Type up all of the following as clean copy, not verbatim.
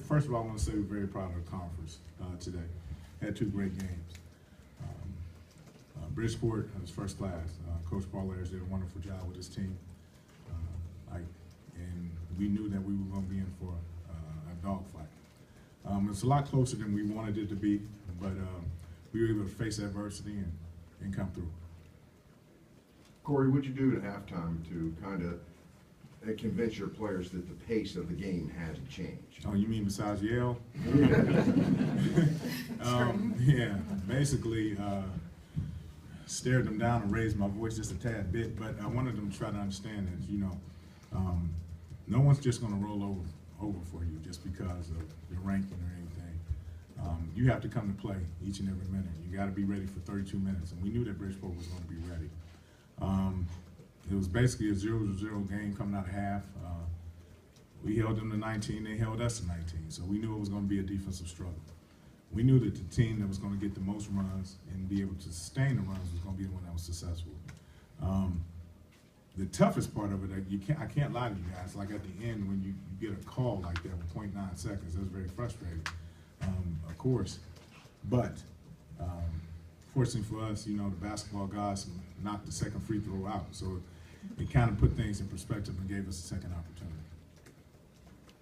First of all, I want to say we're very proud of the conference today. Had two great games. Bridgeport was first class. Coach Paul Ayers did a wonderful job with his team. And we knew that we were going to be in for a dogfight. It's a lot closer than we wanted it to be, but we were able to face adversity and come through. Corey, what'd you do at halftime to kind of convince your players that the pace of the game hasn't changed? Oh, you mean besides yell? Yeah, basically stared them down and raised my voice just a tad bit, but I wanted them to try to understand that, no one's just going to roll over for you just because of your ranking or anything. You have to come to play each and every minute. You got to be ready for 32 minutes, and we knew that Bridgeport was going to be ready. It was basically a 0-0 game coming out of half. We held them to 19, they held us to 19, so we knew it was going to be a defensive struggle. We knew that the team that was going to get the most runs and be able to sustain the runs was going to be the one that was successful. The toughest part of it, I can't lie to you guys, like at the end when you get a call like that with 0.9 seconds, that's very frustrating, of course. But fortunately for us, the basketball guys knocked the second free throw out, so it kind of put things in perspective and gave us a second opportunity.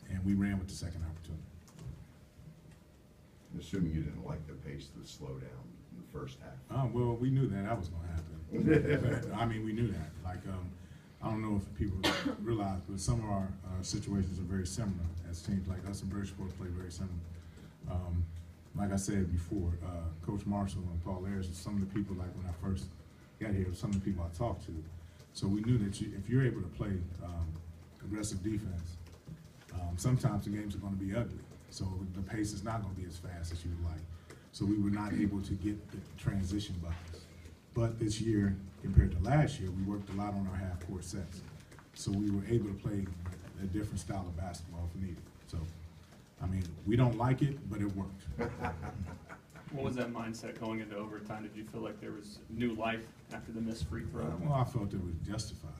And we ran with the second opportunity. Assuming you didn't like the pace of the slowdown in the first half. Well, we knew that was going to happen. I mean, we knew that. Like, I don't know if people realize, but some of our situations are very similar. As teams like us and Bridgeport play very similar. Like I said before, Coach Marshall and Paul Ayers are some of the people, like when I first got here, some of the people I talked to. So we knew that if you're able to play aggressive defense, sometimes the games are going to be ugly. So the pace is not going to be as fast as you would like. So we were not able to get the transition buckets. But this year, compared to last year, we worked a lot on our half-court sets. So we were able to play a different style of basketball if needed. So, I mean, we don't like it, but it worked. What was that mindset going into overtime? Did you feel like there was new life after the missed free throw? Well, I felt it was justified.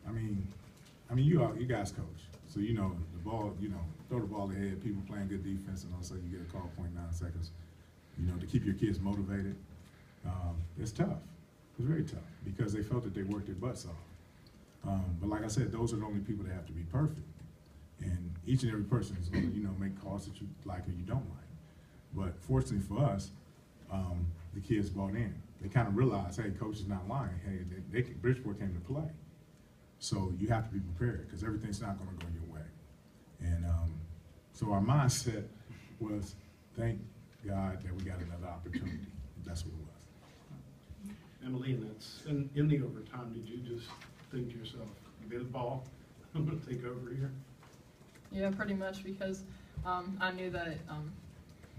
I mean, you guys coach, so the ball. Throw the ball ahead. People playing good defense, and all of a sudden you get a call 0.9 seconds. To keep your kids motivated. It's tough. It's very tough because they felt that they worked their butts off. But like I said, those are the only people that have to be perfect. And each and every person is going to, make calls that you like or you don't like. But fortunately for us, the kids bought in. They kind of realized, hey, coach is not lying. Hey, Bridgeport came to play. So you have to be prepared because everything's not going to go your way. And so our mindset was, thank God that we got another opportunity. That's what it was. Emily, and in the overtime, did you just think to yourself, you get the ball, I'm going to take over here? Yeah, pretty much, because I knew that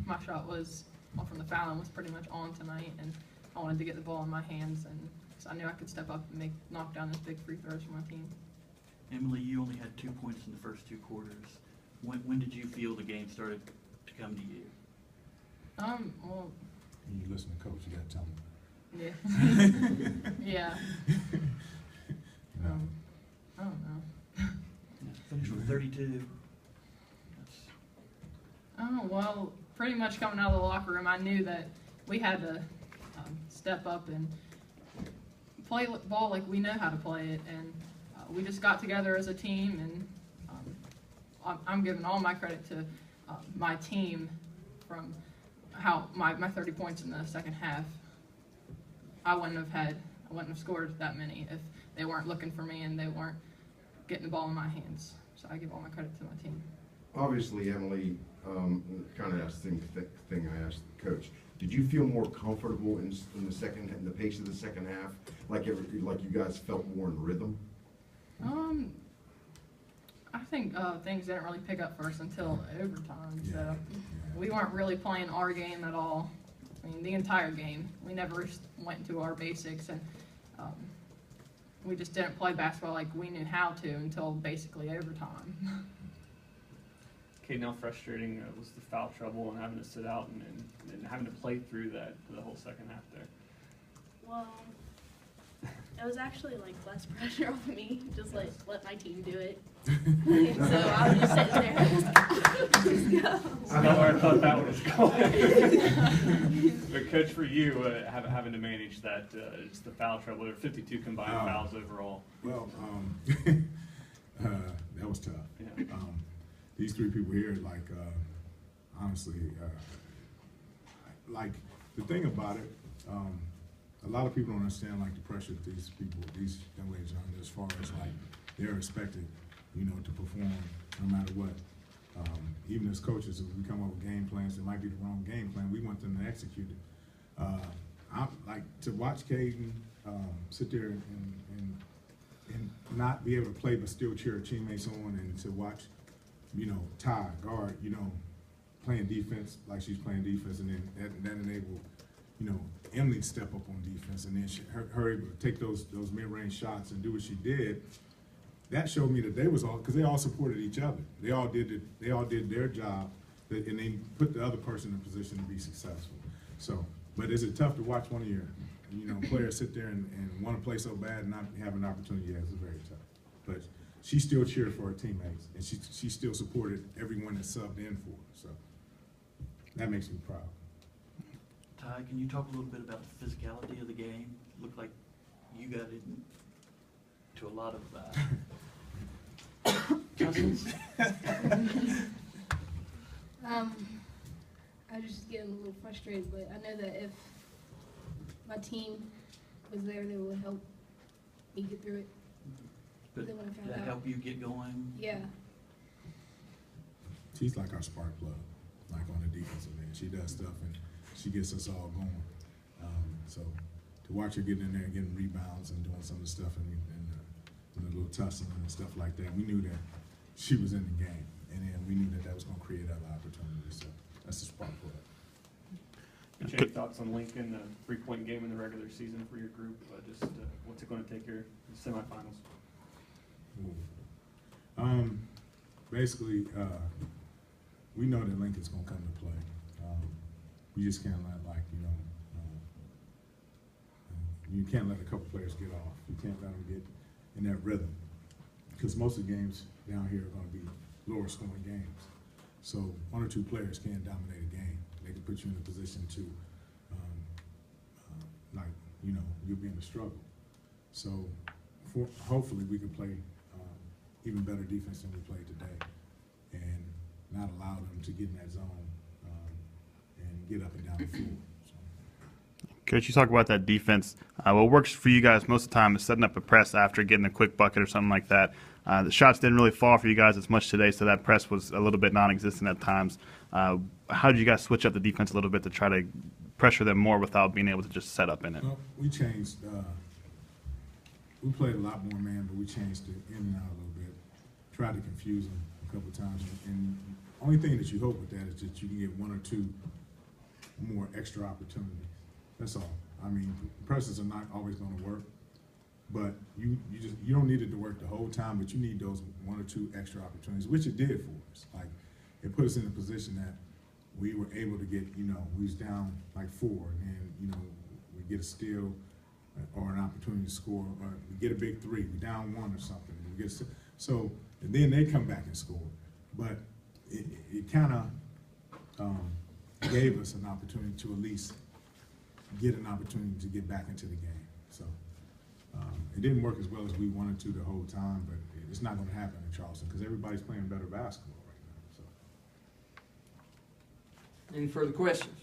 my shot from the foul line was pretty much on tonight, and I wanted to get the ball in my hands, and so I knew I could step up and knock down those big free throws for my team. Emily, you only had 2 points in the first 2 quarters. When did you feel the game started to come to you? Well. You listen to coach, you got to tell him. Yeah. Yeah. I don't know. Finished with 32. Oh, well, pretty much coming out of the locker room, I knew that we had to step up and play ball like we know how to play it, and we just got together as a team, and I'm giving all my credit to my team from how my 30 points in the second half. I wouldn't have scored that many if they weren't looking for me and they weren't getting the ball in my hands. So I give all my credit to my team. Obviously, Emily, kind of asked the thing I asked the coach. Did you feel more comfortable in the pace of the second half, like you guys felt more in rhythm? I think things didn't really pick up first until overtime. So we weren't really playing our game at all. I mean, the entire game. We never went to our basics, and we just didn't play basketball like we knew how to until basically overtime. Okay, now frustrating was the foul trouble and having to sit out and having to play through that for the whole second half there. Well, It was actually like less pressure off me, just like let my team do it. So I was just sitting there, just go. That's not where I thought that was going. But coach, for you, having to manage that, just the foul trouble, there were 52 combined fouls overall. Well, that was tough. Yeah. These three people here, like, honestly, like, the thing about it, a lot of people don't understand, like, the pressure that these people, these young ladies are under, as far as, like, they're expected, you know, to perform no matter what. Even as coaches, if we come up with game plans, it might be the wrong game plan, we want them to execute it. I like to watch Caden sit there and not be able to play but still cheer her teammates on, and to watch, you know, Ty guard, you know, playing defense like she's playing defense, and then that enabled, you know, Emily to step up on defense, and then her able to take those mid-range shots and do what she did. That showed me that they was all, because they all supported each other. They all did their job, and they put the other person in a position to be successful. So, but is it tough to watch one of your, you know, players sit there and want to play so bad and not have an opportunity? Yeah, it's very tough. But she still cheered for her teammates, and she still supported everyone that subbed in for her. So that makes me proud. Ty, can you talk a little bit about the physicality of the game? Looked like you got into a lot of tussles. I was just getting a little frustrated, but I know that if my team was there, they would help me get through it. But Then when I found did that out- help you get going? Yeah. She's like our spark plug, like on the defensive end. She does stuff and she gets us all going. So to watch her getting in there and getting rebounds and doing some of the stuff and a little tussling and stuff like that, we knew that she was in the game, and then we knew that that was going to create other opportunities. So that's the spark plug. Any thoughts on Lincoln, the 3-point game in the regular season for your group? What's it going to take here in the semifinals? Basically, we know that Lincoln's going to come to play. We just can't let, like, you can't let a couple players get off. You can't let them get in that rhythm, because most of the games down here are going to be lower scoring games. So one or two players can't dominate a game. They can put you in a position to, like, you know, you'll be in a struggle. So hopefully we can play even better defense than we played today, and not allow them to get in that zone and get up and down the floor. Coach, you talk about that defense. What works for you guys most of the time is setting up a press after getting a quick bucket or something like that. The shots didn't really fall for you guys as much today, so that press was a little bit non-existent at times. How did you guys switch up the defense a little bit to try to pressure them more without being able to just set up in it? Well, we changed. We played a lot more man, but we changed it in and out a little bit. Tried to confuse them a couple of times, and the only thing that you hope with that is that you can get one or two more extra opportunities. That's all. I mean, presses are not always going to work, but you don't need it to work the whole time, but you need those one or two extra opportunities, which it did for us. Like, it put us in a position that we were able to get, you know, we was down like 4, and then, you know, we get a steal or an opportunity to score, or we get a big 3, we down 1 or something. We get so, and then they come back and score. But it kind of gave us an opportunity to at least get an opportunity to get back into the game. So it didn't work as well as we wanted to the whole time, but it's not going to happen in Charleston because everybody's playing better basketball right now. So. Any further questions?